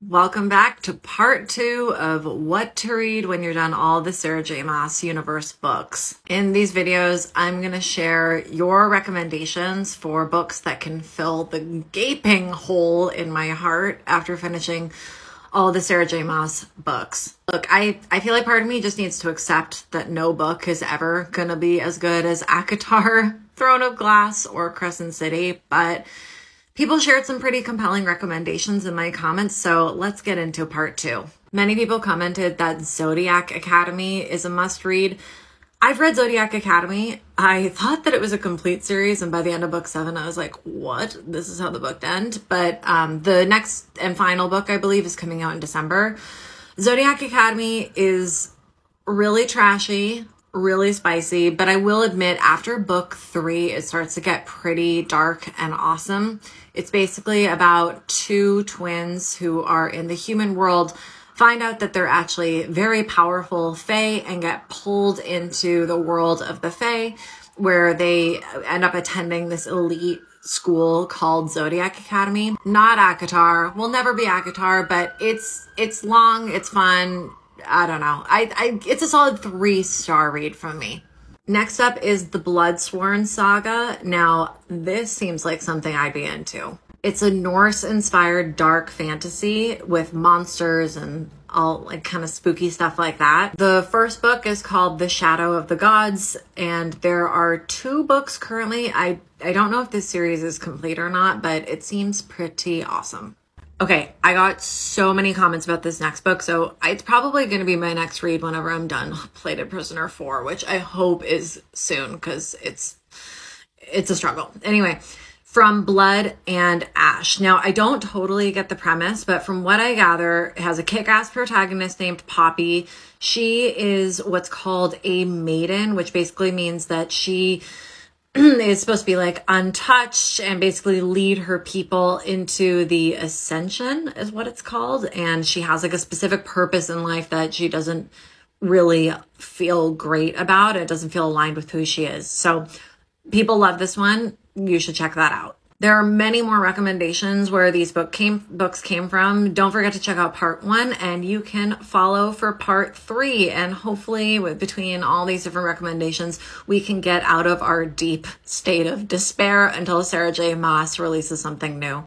Welcome back to part 2 of what to read when you're done all the Sarah J. Maas universe books. In these videos, I'm going to share your recommendations for books that can fill the gaping hole in my heart after finishing all the Sarah J. Maas books. Look, I feel like part of me just needs to accept that no book is ever going to be as good as ACOTAR, Throne of Glass, or Crescent City, but people shared some pretty compelling recommendations in my comments, so let's get into part 2. Many people commented that Zodiac Academy is a must-read. I've read Zodiac Academy. I thought that it was a complete series, and by the end of book 7, I was like, what? This is how the book ends. But the next and final book, I believe, is coming out in December. Zodiac Academy is really trashy, really spicy, but I will admit after book 3, it starts to get pretty dark and awesome. It's basically about 2 twins who are in the human world, find out that they're actually very powerful fae and get pulled into the world of the fae, where they end up attending this elite school called Zodiac Academy. Not ACOTAR, will never be ACOTAR, but it's long, it's fun. I don't know. It's a solid 3-star read from me. Next up is the Bloodsworn Saga. Now, this seems like something I'd be into. It's a Norse-inspired dark fantasy with monsters and all like kind of spooky stuff like that. The first book is called The Shadow of the Gods, and there are 2 books currently. I don't know if this series is complete or not, but it seems pretty awesome. Okay, I got so many comments about this next book, so it's probably going to be my next read whenever I'm done Plated Prisoner 4, which I hope is soon because it's a struggle. Anyway, From Blood and Ash. Now, I don't totally get the premise, but from what I gather, it has a kick-ass protagonist named Poppy. She is what's called a maiden, which basically means that she is supposed to be like untouched and basically lead her people into the ascension is what it's called. And she has like a specific purpose in life that she doesn't really feel great about. It doesn't feel aligned with who she is. So people love this one. You should check that out. There are many more recommendations where these books came from. Don't forget to check out part 1, and you can follow for part 3. And hopefully between all these different recommendations, we can get out of our deep state of despair until Sarah J. Maas releases something new.